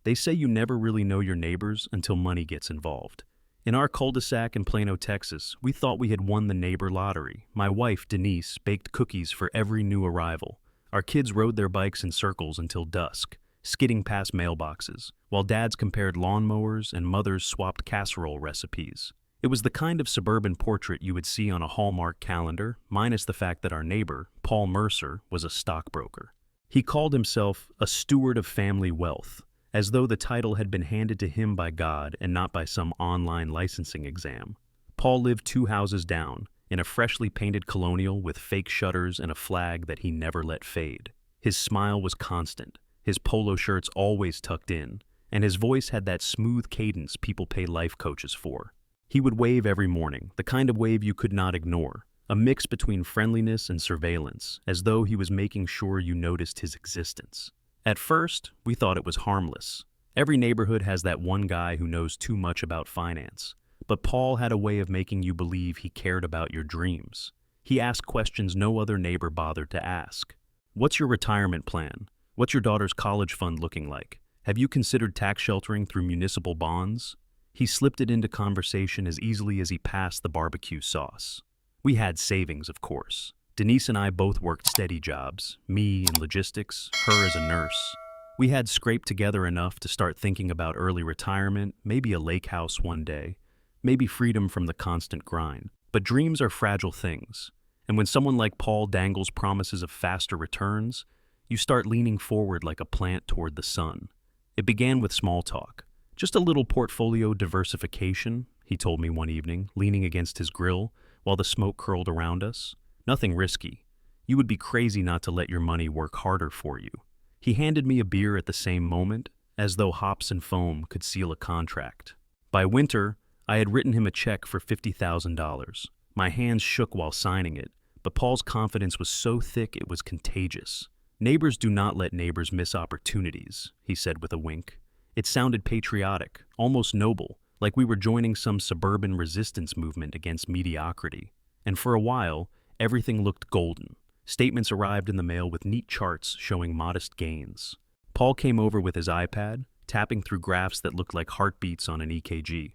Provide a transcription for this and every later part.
They say you never really know your neighbors until money gets involved. In our cul-de-sac in Plano, Texas, we thought we had won the neighbor lottery. My wife, Denise, baked cookies for every new arrival. Our kids rode their bikes in circles until dusk, skidding past mailboxes, while dads compared lawnmowers and mothers swapped casserole recipes. It was the kind of suburban portrait you would see on a Hallmark calendar, minus the fact that our neighbor, Paul Mercer, was a stockbroker. He called himself a steward of family wealth, as though the title had been handed to him by God and not by some online licensing exam. Paul lived 2 houses down, in a freshly painted colonial with fake shutters and a flag that he never let fade. His smile was constant, his polo shirts always tucked in, and his voice had that smooth cadence people pay life coaches for. He would wave every morning, the kind of wave you could not ignore, a mix between friendliness and surveillance, as though he was making sure you noticed his existence. At first, we thought it was harmless. Every neighborhood has that one guy who knows too much about finance. But Paul had a way of making you believe he cared about your dreams. He asked questions no other neighbor bothered to ask. What's your retirement plan? What's your daughter's college fund looking like? Have you considered tax sheltering through municipal bonds? He slipped it into conversation as easily as he passed the barbecue sauce. We had savings, of course. Denise and I both worked steady jobs, me in logistics, her as a nurse. We had scraped together enough to start thinking about early retirement, maybe a lake house one day, maybe freedom from the constant grind. But dreams are fragile things, and when someone like Paul dangles promises of faster returns, you start leaning forward like a plant toward the sun. It began with small talk. Just a little portfolio diversification, he told me one evening, leaning against his grill while the smoke curled around us. Nothing risky. You would be crazy not to let your money work harder for you. He handed me a beer at the same moment, as though hops and foam could seal a contract. By winter, I had written him a check for $50,000. My hands shook while signing it, but Paul's confidence was so thick it was contagious. Neighbors do not let neighbors miss opportunities, he said with a wink. It sounded patriotic, almost noble, like we were joining some suburban resistance movement against mediocrity. And for a while, everything looked golden. Statements arrived in the mail with neat charts showing modest gains. Paul came over with his iPad, tapping through graphs that looked like heartbeats on an EKG.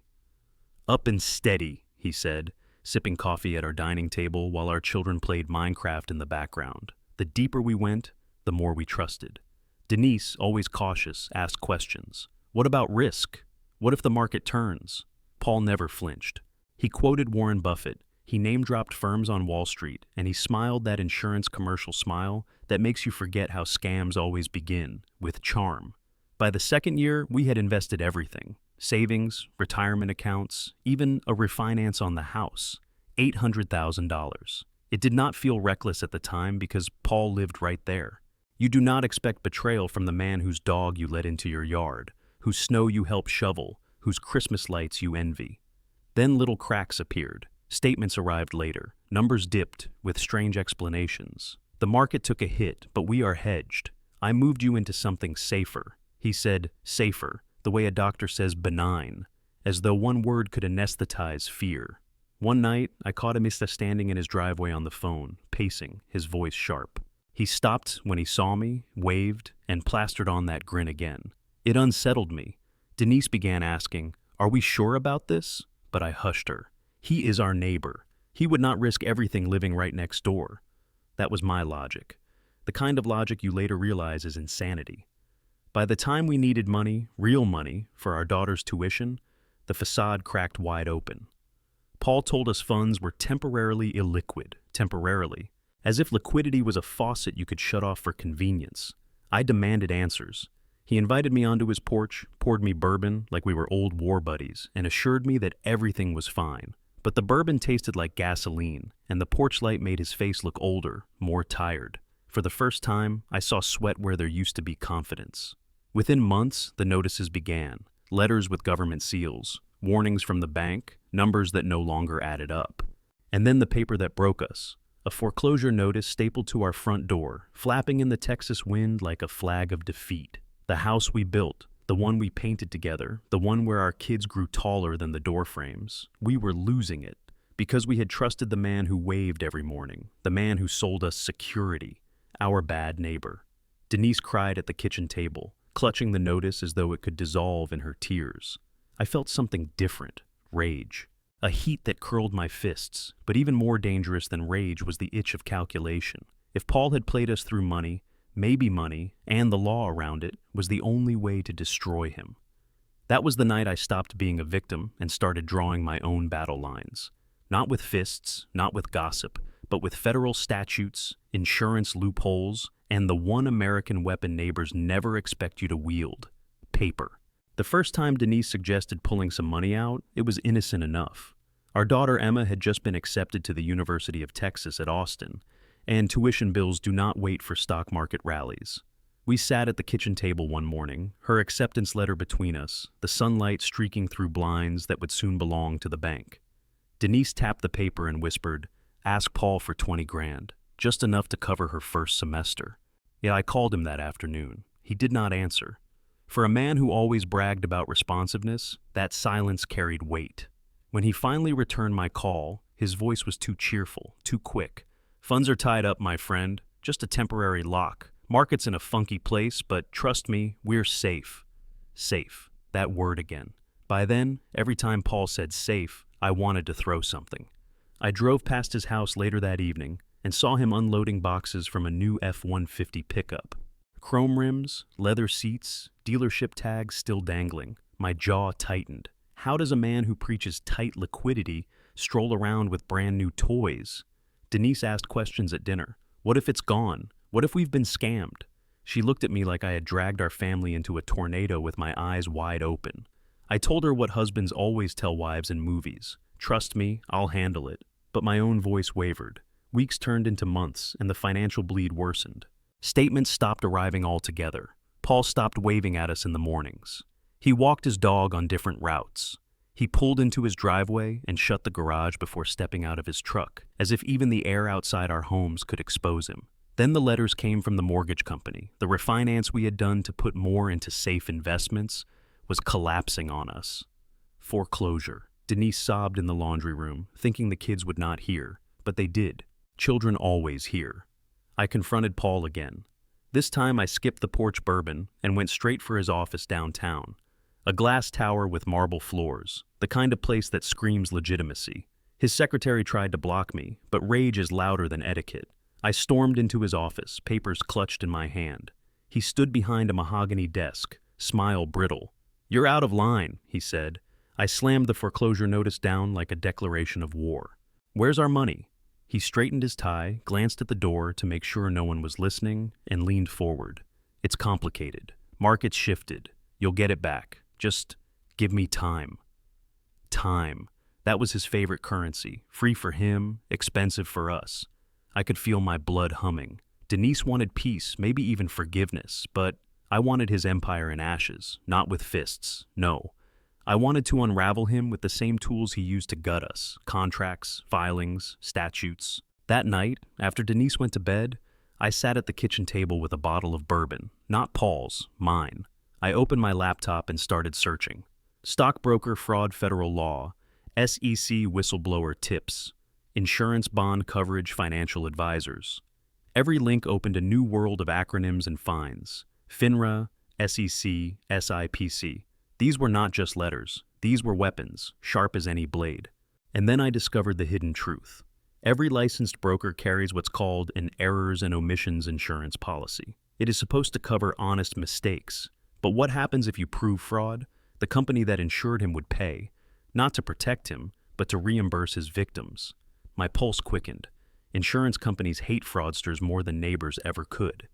Up and steady, he said, sipping coffee at our dining table while our children played Minecraft in the background. The deeper we went, the more we trusted. Denise, always cautious, asked questions. What about risk? What if the market turns? Paul never flinched. He quoted Warren Buffett. He name-dropped firms on Wall Street, and he smiled that insurance commercial smile that makes you forget how scams always begin, with charm. By the second year, we had invested everything. Savings, retirement accounts, even a refinance on the house. $800,000. It did not feel reckless at the time because Paul lived right there. You do not expect betrayal from the man whose dog you let into your yard, whose snow you helped shovel, whose Christmas lights you envy. Then little cracks appeared. Statements arrived later. Numbers dipped, with strange explanations. The market took a hit, but we are hedged. I moved you into something safer. He said, safer, the way a doctor says benign, as though one word could anesthetize fear. One night, I caught him standing in his driveway on the phone, pacing, his voice sharp. He stopped when he saw me, waved, and plastered on that grin again. It unsettled me. Denise began asking, "Are we sure about this?" But I hushed her. He is our neighbor. He would not risk everything living right next door. That was my logic. The kind of logic you later realize is insanity. By the time we needed money, real money, for our daughter's tuition, the facade cracked wide open. Paul told us funds were temporarily illiquid, as if liquidity was a faucet you could shut off for convenience. I demanded answers. He invited me onto his porch, poured me bourbon like we were old war buddies, and assured me that everything was fine. But the bourbon tasted like gasoline, and the porch light made his face look older, more tired. For the first time, I saw sweat where there used to be confidence. Within months, the notices began. Letters with government seals, warnings from the bank, numbers that no longer added up. And then the paper that broke us. A foreclosure notice stapled to our front door, flapping in the Texas wind like a flag of defeat. The house we built, the one we painted together, the one where our kids grew taller than the door frames, we were losing it because we had trusted the man who waved every morning, the man who sold us security, our bad neighbor. Denise cried at the kitchen table. clutching the notice as though it could dissolve in her tears. I felt something different, rage. A heat that curled my fists, but even more dangerous than rage was the itch of calculation. If Paul had played us through money, maybe money, and the law around it, was the only way to destroy him. That was the night I stopped being a victim and started drawing my own battle lines. Not with fists, not with gossip, but with federal statutes, insurance loopholes, and the one American weapon neighbors never expect you to wield: paper. The first time Denise suggested pulling some money out, it was innocent enough. Our daughter Emma had just been accepted to the University of Texas at Austin, and tuition bills do not wait for stock market rallies. We sat at the kitchen table one morning, her acceptance letter between us, the sunlight streaking through blinds that would soon belong to the bank. Denise tapped the paper and whispered, "Ask Paul for 20 grand, just enough to cover her first semester." Yet I called him that afternoon. He did not answer. For a man who always bragged about responsiveness, that silence carried weight. When he finally returned my call, his voice was too cheerful, too quick. "Funds are tied up, my friend. Just a temporary lock. Market's in a funky place, but trust me, we're safe." Safe. That word again. By then, every time Paul said safe, I wanted to throw something. I drove past his house later that evening and saw him unloading boxes from a new F-150 pickup. Chrome rims, leather seats, dealership tags still dangling. My jaw tightened. How does a man who preaches tight liquidity stroll around with brand new toys? Denise asked questions at dinner. What if it's gone? What if we've been scammed? She looked at me like I had dragged our family into a tornado with my eyes wide open. I told her what husbands always tell wives in movies. Trust me, I'll handle it. But my own voice wavered. Weeks turned into months, and the financial bleed worsened. Statements stopped arriving altogether. Paul stopped waving at us in the mornings. He walked his dog on different routes. He pulled into his driveway and shut the garage before stepping out of his truck, as if even the air outside our homes could expose him. Then the letters came from the mortgage company. The refinance we had done to put more into safe investments was collapsing on us. Foreclosure. Denise sobbed in the laundry room, thinking the kids would not hear, but they did. Children always hear. I confronted Paul again. This time I skipped the porch bourbon and went straight for his office downtown. A glass tower with marble floors, the kind of place that screams legitimacy. His secretary tried to block me, but rage is louder than etiquette. I stormed into his office, papers clutched in my hand. He stood behind a mahogany desk, smile brittle. "You're out of line," he said. I slammed the foreclosure notice down like a declaration of war. "Where's our money?" He straightened his tie, glanced at the door to make sure no one was listening, and leaned forward. "It's complicated. Markets shifted. You'll get it back. Just give me time." Time. That was his favorite currency. Free for him, expensive for us. I could feel my blood humming. Denise wanted peace, maybe even forgiveness, but I wanted his empire in ashes, not with fists. No. I wanted to unravel him with the same tools he used to gut us: contracts, filings, statutes. That night, after Denise went to bed, I sat at the kitchen table with a bottle of bourbon, not Paul's, mine. I opened my laptop and started searching. Stockbroker fraud federal law, SEC whistleblower tips, insurance bond coverage financial advisors. Every link opened a new world of acronyms and fines. FINRA, SEC, SIPC. These were not just letters. These were weapons, sharp as any blade. And then I discovered the hidden truth. Every licensed broker carries what's called an errors and omissions insurance policy. It is supposed to cover honest mistakes. But what happens if you prove fraud? The company that insured him would pay, not to protect him, but to reimburse his victims. My pulse quickened. Insurance companies hate fraudsters more than neighbors ever could.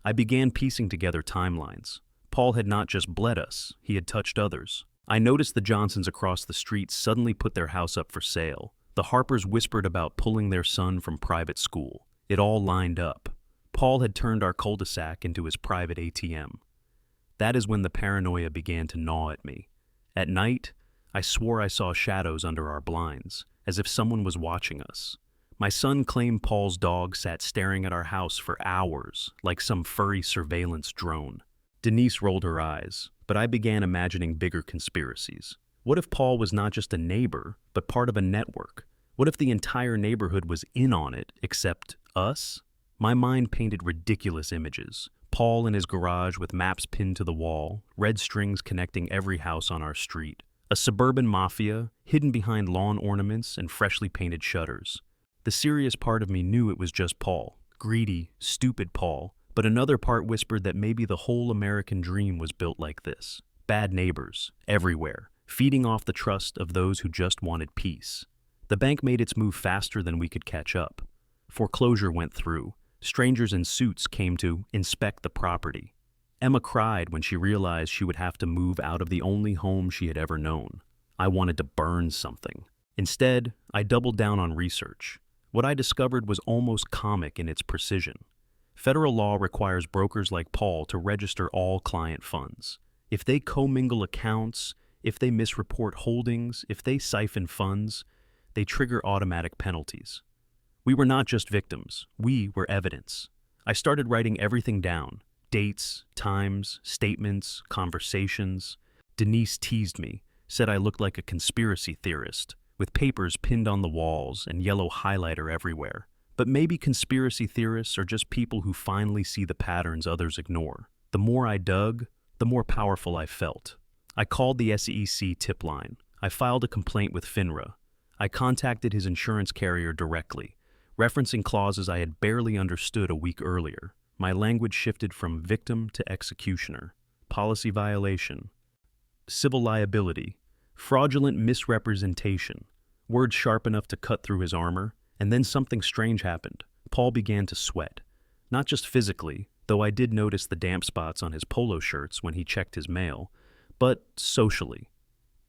I began piecing together timelines. Paul had not just bled us, he had touched others. I noticed the Johnsons across the street suddenly put their house up for sale. The Harpers whispered about pulling their son from private school. It all lined up. Paul had turned our cul-de-sac into his private ATM. That is when the paranoia began to gnaw at me. At night, I swore I saw shadows under our blinds, as if someone was watching us. My son claimed Paul's dog sat staring at our house for hours, like some furry surveillance drone. Denise rolled her eyes, but I began imagining bigger conspiracies. What if Paul was not just a neighbor, but part of a network? What if the entire neighborhood was in on it, except us? My mind painted ridiculous images. Paul in his garage with maps pinned to the wall, red strings connecting every house on our street. A suburban mafia, hidden behind lawn ornaments and freshly painted shutters. The serious part of me knew it was just Paul. Greedy, stupid Paul. But another part whispered that maybe the whole American dream was built like this. Bad neighbors, everywhere, feeding off the trust of those who just wanted peace. The bank made its move faster than we could catch up. Foreclosure went through. Strangers in suits came to inspect the property. Emma cried when she realized she would have to move out of the only home she had ever known. I wanted to burn something. Instead, I doubled down on research. What I discovered was almost comic in its precision. Federal law requires brokers like Paul to register all client funds. If they commingle accounts, if they misreport holdings, if they siphon funds, they trigger automatic penalties. We were not just victims, we were evidence. I started writing everything down. Dates, times, statements, conversations. Denise teased me, said I looked like a conspiracy theorist, with papers pinned on the walls and yellow highlighter everywhere. But maybe conspiracy theorists are just people who finally see the patterns others ignore. The more I dug, the more powerful I felt. I called the SEC tip line. I filed a complaint with FINRA. I contacted his insurance carrier directly, referencing clauses I had barely understood a week earlier. My language shifted from victim to executioner. Policy violation, civil liability, fraudulent misrepresentation. Words sharp enough to cut through his armor. And then something strange happened. Paul began to sweat. Not just physically, though I did notice the damp spots on his polo shirts when he checked his mail, but socially.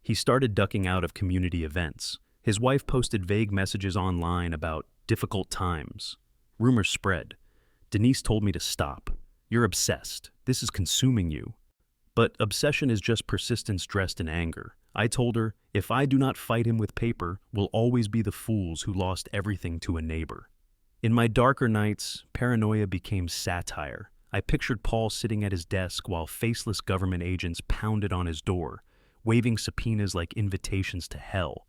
He started ducking out of community events. His wife posted vague messages online about difficult times. Rumors spread. Denise told me to stop. You're obsessed. This is consuming you. But obsession is just persistence dressed in anger. I told her, if I do not fight him with paper, we'll always be the fools who lost everything to a neighbor. In my darker nights, paranoia became satire. I pictured Paul sitting at his desk while faceless government agents pounded on his door, waving subpoenas like invitations to hell.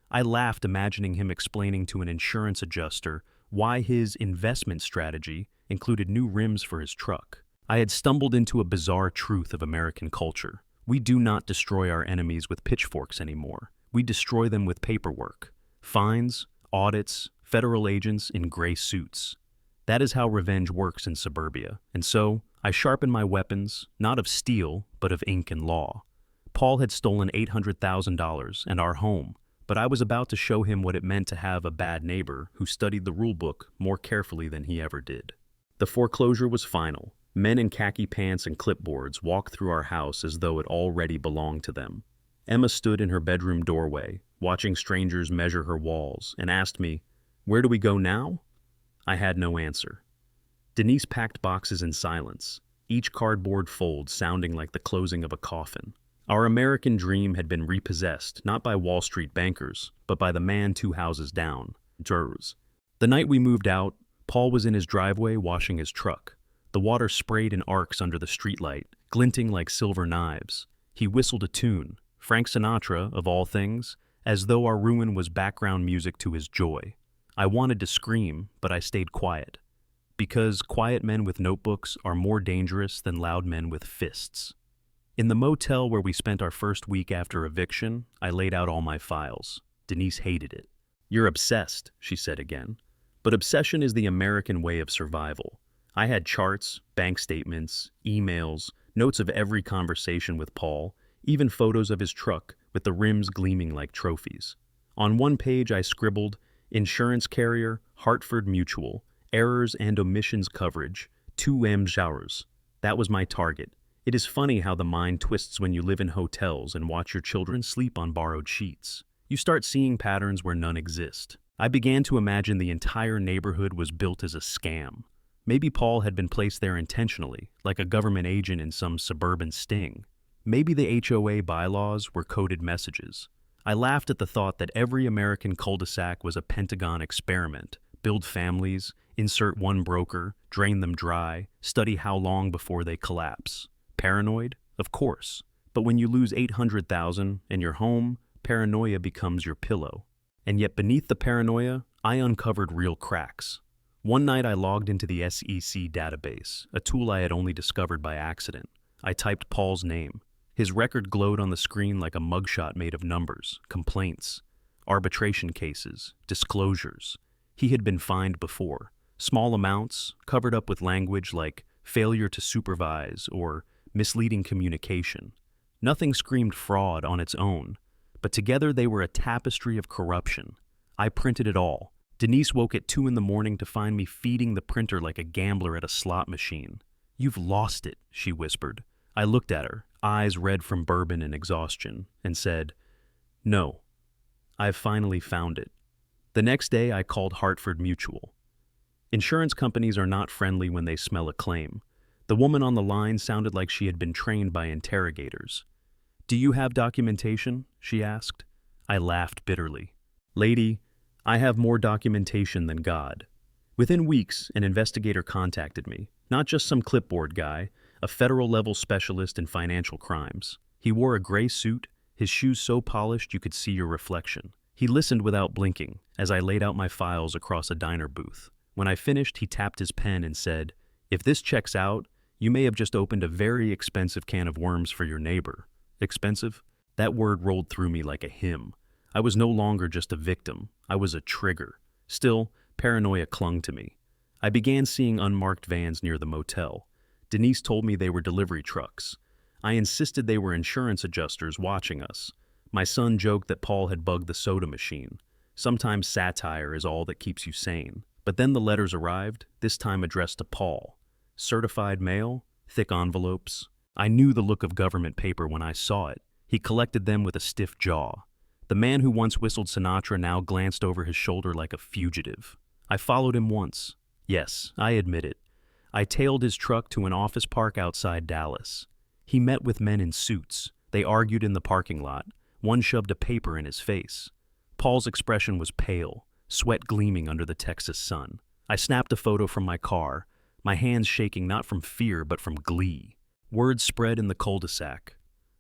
I laughed imagining him explaining to an insurance adjuster why his investment strategy included new rims for his truck. I had stumbled into a bizarre truth of American culture. We do not destroy our enemies with pitchforks anymore. We destroy them with paperwork. Fines, audits, federal agents in gray suits. That is how revenge works in suburbia. And so, I sharpened my weapons, not of steel, but of ink and law. Paul had stolen $800,000 and our home, but I was about to show him what it meant to have a bad neighbor who studied the rulebook more carefully than he ever did. The foreclosure was final. Men in khaki pants and clipboards walked through our house as though it already belonged to them. Emma stood in her bedroom doorway, watching strangers measure her walls, and asked me, "Where do we go now?" I had no answer. Denise packed boxes in silence, each cardboard fold sounding like the closing of a coffin. Our American dream had been repossessed, not by Wall Street bankers, but by the man 2 houses down, Jurors. The night we moved out, Paul was in his driveway washing his truck. The water sprayed in arcs under the streetlight, glinting like silver knives. He whistled a tune, Frank Sinatra, of all things, as though our ruin was background music to his joy. I wanted to scream, but I stayed quiet. Because quiet men with notebooks are more dangerous than loud men with fists. In the motel where we spent our first week after eviction, I laid out all my files. Denise hated it. "You're obsessed," she said again. But obsession is the American way of survival. I had charts, bank statements, emails, notes of every conversation with Paul, even photos of his truck with the rims gleaming like trophies. On one page I scribbled, "Insurance carrier, Hartford Mutual, errors and omissions coverage, 2M Jowers." That was my target. It is funny how the mind twists when you live in hotels and watch your children sleep on borrowed sheets. You start seeing patterns where none exist. I began to imagine the entire neighborhood was built as a scam. Maybe Paul had been placed there intentionally, like a government agent in some suburban sting. Maybe the HOA bylaws were coded messages. I laughed at the thought that every American cul-de-sac was a Pentagon experiment. Build families, insert one broker, drain them dry, study how long before they collapse. Paranoid? Of course. But when you lose $800,000 and your home, paranoia becomes your pillow. And yet beneath the paranoia, I uncovered real cracks. One night I logged into the SEC database, a tool I had only discovered by accident. I typed Paul's name. His record glowed on the screen like a mugshot made of numbers, complaints, arbitration cases, disclosures. He had been fined before. Small amounts, covered up with language like failure to supervise or misleading communication. Nothing screamed fraud on its own, but together they were a tapestry of corruption. I printed it all. Denise woke at 2 in the morning to find me feeding the printer like a gambler at a slot machine. "You've lost it," she whispered. I looked at her, eyes red from bourbon and exhaustion, and said, "No, I've finally found it." The next day I called Hartford Mutual. Insurance companies are not friendly when they smell a claim. The woman on the line sounded like she had been trained by interrogators. "Do you have documentation?" she asked. I laughed bitterly. "Lady, I have more documentation than God." Within weeks, an investigator contacted me, not just some clipboard guy, a federal-level specialist in financial crimes. He wore a gray suit, his shoes so polished you could see your reflection. He listened without blinking as I laid out my files across a diner booth. When I finished, he tapped his pen and said, "If this checks out, you may have just opened a very expensive can of worms for your neighbor." Expensive? That word rolled through me like a hymn. I was no longer just a victim. I was a trigger. Still, paranoia clung to me. I began seeing unmarked vans near the motel. Denise told me they were delivery trucks. I insisted they were insurance adjusters watching us. My son joked that Paul had bugged the soda machine. Sometimes satire is all that keeps you sane. But then the letters arrived, this time addressed to Paul. Certified mail, thick envelopes. I knew the look of government paper when I saw it. He collected them with a stiff jaw. The man who once whistled Sinatra now glanced over his shoulder like a fugitive. I followed him once. Yes, I admit it. I tailed his truck to an office park outside Dallas. He met with men in suits. They argued in the parking lot. One shoved a paper in his face. Paul's expression was pale, sweat gleaming under the Texas sun. I snapped a photo from my car, my hands shaking not from fear but from glee. Word spread in the cul-de-sac.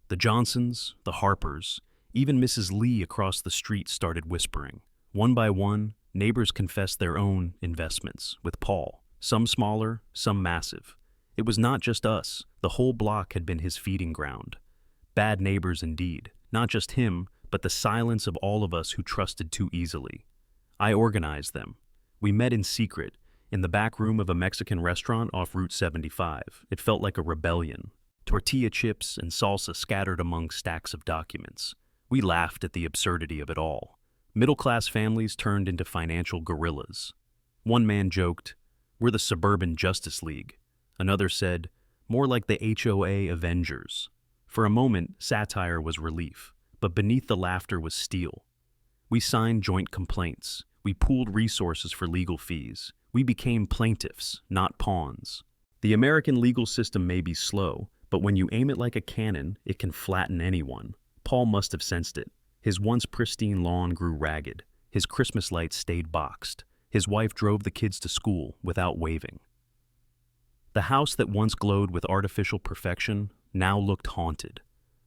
The Johnsons, the Harpers, even Mrs. Lee across the street started whispering. One by one, neighbors confessed their own investments with Paul, some smaller, some massive. It was not just us. The whole block had been his feeding ground. Bad neighbors indeed. Not just him, but the silence of all of us who trusted too easily. I organized them. We met in secret, in the back room of a Mexican restaurant off Route 75. It felt like a rebellion. Tortilla chips and salsa scattered among stacks of documents. We laughed at the absurdity of it all. Middle-class families turned into financial guerrillas. One man joked, "We're the Suburban Justice League." Another said, "More like the HOA Avengers." For a moment, satire was relief, but beneath the laughter was steel. We signed joint complaints. We pooled resources for legal fees. We became plaintiffs, not pawns. The American legal system may be slow, but when you aim it like a cannon, it can flatten anyone. Paul must have sensed it. His once pristine lawn grew ragged. His Christmas lights stayed boxed. His wife drove the kids to school without waving. The house that once glowed with artificial perfection now looked haunted.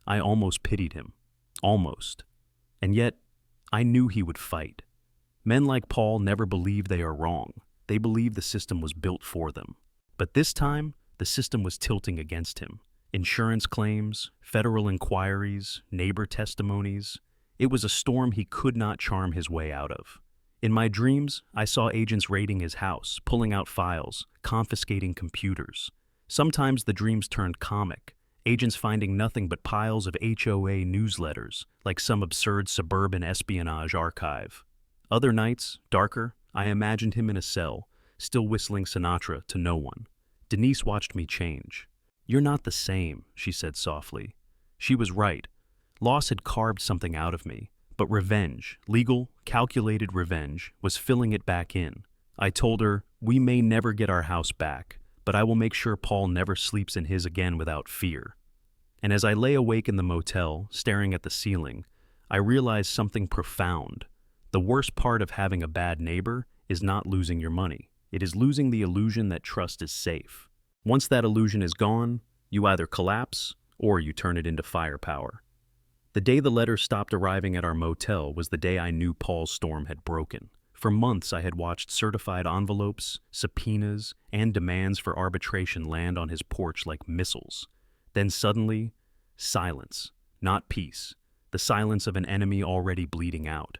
I almost pitied him. Almost. And yet, I knew he would fight. Men like Paul never believe they are wrong. They believe the system was built for them. But this time, the system was tilting against him. Insurance claims, federal inquiries, neighbor testimonies. It was a storm he could not charm his way out of. In my dreams, I saw agents raiding his house, pulling out files, confiscating computers. Sometimes the dreams turned comic, agents finding nothing but piles of HOA newsletters, like some absurd suburban espionage archive. Other nights, darker, I imagined him in a cell, still whistling Sinatra to no one. Denise watched me change. "You're not the same," she said softly. She was right. Loss had carved something out of me, but revenge, legal, calculated revenge, was filling it back in. I told her, "We may never get our house back, but I will make sure Paul never sleeps in his again without fear." And as I lay awake in the motel, staring at the ceiling, I realized something profound. The worst part of having a bad neighbor is not losing your money. It is losing the illusion that trust is safe. Once that illusion is gone, you either collapse or you turn it into firepower. The day the letters stopped arriving at our motel was the day I knew Paul's storm had broken. For months I had watched certified envelopes, subpoenas, and demands for arbitration land on his porch like missiles. Then suddenly, silence, not peace, the silence of an enemy already bleeding out.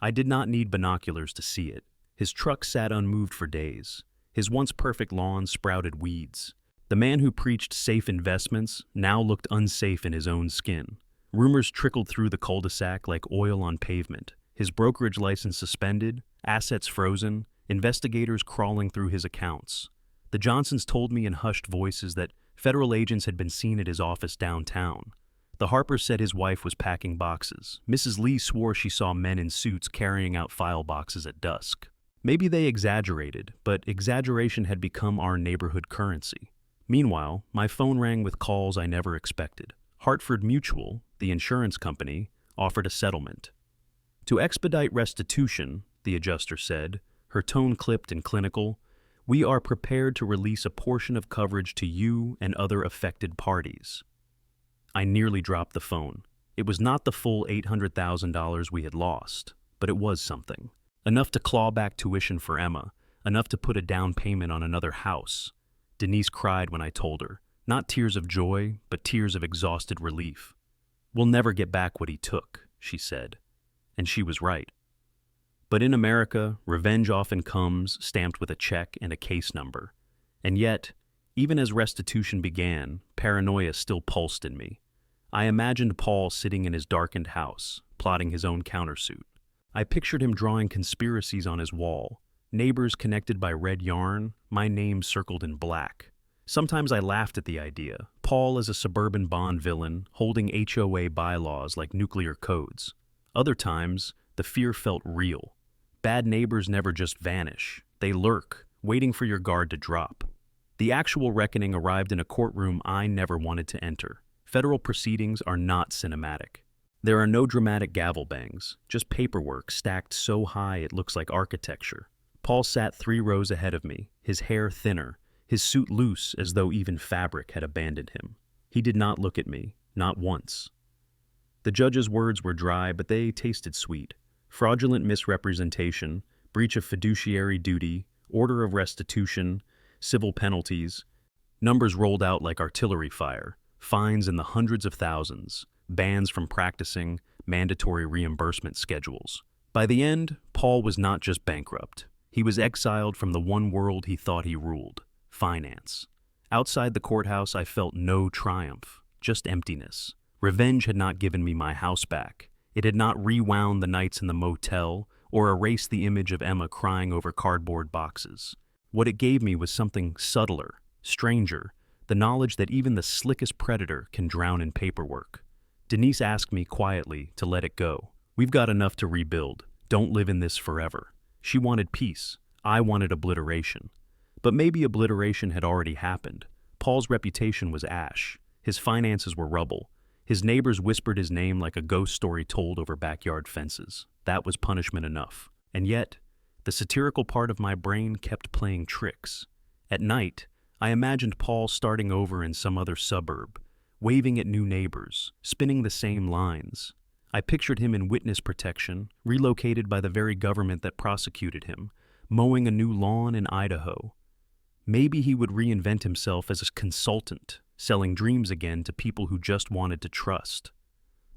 I did not need binoculars to see it. His truck sat unmoved for days. His once perfect lawn sprouted weeds. The man who preached safe investments now looked unsafe in his own skin. Rumors trickled through the cul-de-sac like oil on pavement. His brokerage license suspended, assets frozen, investigators crawling through his accounts. The Johnsons told me in hushed voices that federal agents had been seen at his office downtown. The Harpers said his wife was packing boxes. Mrs. Lee swore she saw men in suits carrying out file boxes at dusk. Maybe they exaggerated, but exaggeration had become our neighborhood currency. Meanwhile, my phone rang with calls I never expected. Hartford Mutual, the insurance company, offered a settlement. To expedite restitution, the adjuster said, her tone clipped and clinical, we are prepared to release a portion of coverage to you and other affected parties. I nearly dropped the phone. It was not the full $800,000 we had lost, but it was something. Enough to claw back tuition for Emma, enough to put a down payment on another house. Denise cried when I told her, not tears of joy, but tears of exhausted relief. We'll never get back what he took, she said. And she was right. But in America, revenge often comes stamped with a check and a case number. And yet, even as restitution began, paranoia still pulsed in me. I imagined Paul sitting in his darkened house, plotting his own countersuit. I pictured him drawing conspiracies on his wall, neighbors connected by red yarn, my name circled in black. Sometimes I laughed at the idea, Paul as a suburban Bond villain, holding HOA bylaws like nuclear codes. Other times, the fear felt real. Bad neighbors never just vanish. They lurk, waiting for your guard to drop. The actual reckoning arrived in a courtroom I never wanted to enter. Federal proceedings are not cinematic. There are no dramatic gavel bangs, just paperwork stacked so high it looks like architecture. Paul sat 3 rows ahead of me, his hair thinner, his suit loose as though even fabric had abandoned him. He did not look at me, not once. The judge's words were dry, but they tasted sweet. Fraudulent misrepresentation, breach of fiduciary duty, order of restitution, civil penalties. Numbers rolled out like artillery fire, fines in the hundreds of thousands, bans from practicing, mandatory reimbursement schedules. By the end, Paul was not just bankrupt. He was exiled from the one world he thought he ruled, finance. Outside the courthouse, I felt no triumph, just emptiness. Revenge had not given me my house back. It had not rewound the nights in the motel or erased the image of Emma crying over cardboard boxes. What it gave me was something subtler, stranger, the knowledge that even the slickest predator can drown in paperwork. Denise asked me quietly to let it go. We've got enough to rebuild. Don't live in this forever. She wanted peace. I wanted obliteration. But maybe obliteration had already happened. Paul's reputation was ash. His finances were rubble. His neighbors whispered his name like a ghost story told over backyard fences. That was punishment enough. And yet, the satirical part of my brain kept playing tricks. At night, I imagined Paul starting over in some other suburb, waving at new neighbors, spinning the same lines. I pictured him in witness protection, relocated by the very government that prosecuted him, mowing a new lawn in Idaho. Maybe he would reinvent himself as a consultant, selling dreams again to people who just wanted to trust.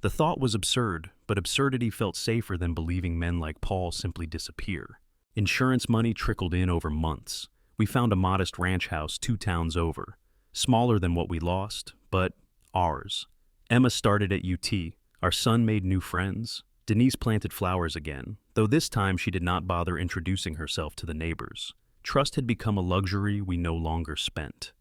The thought was absurd, but absurdity felt safer than believing men like Paul simply disappear. Insurance money trickled in over months. We found a modest ranch house 2 towns over, smaller than what we lost, but ours. Emma started at UT. Our son made new friends. Denise planted flowers again, though this time she did not bother introducing herself to the neighbors. Trust had become a luxury we no longer spent.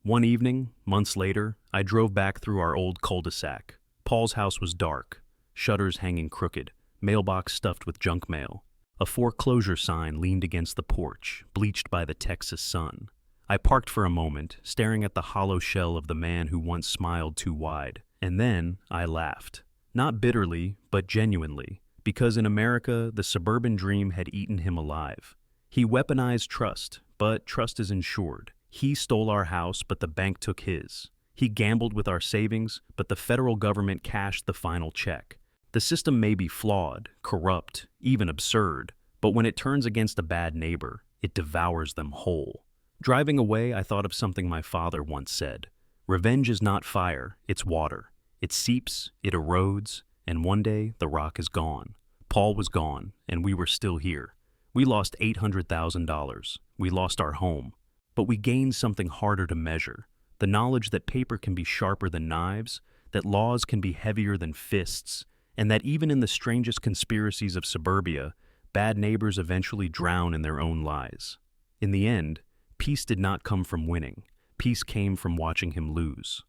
One evening, months later, I drove back through our old cul-de-sac. Paul's house was dark, shutters hanging crooked, mailbox stuffed with junk mail. A foreclosure sign leaned against the porch, bleached by the Texas sun. I parked for a moment, staring at the hollow shell of the man who once smiled too wide. And then I laughed. Not bitterly, but genuinely, because in America, the suburban dream had eaten him alive. He weaponized trust, but trust is insured. He stole our house, but the bank took his. He gambled with our savings, but the federal government cashed the final check. The system may be flawed, corrupt, even absurd, But when it turns against a bad neighbor, it devours them whole. Driving away, I thought of something my father once said. Revenge is not fire, it's water. It seeps, it erodes, and one day the rock is gone. Paul was gone, and we were still here. We lost $800,000. We lost our home. But we gained something harder to measure. The knowledge that paper can be sharper than knives, that laws can be heavier than fists, and that even in the strangest conspiracies of suburbia, bad neighbors eventually drown in their own lies. In the end, peace did not come from winning. Peace came from watching him lose.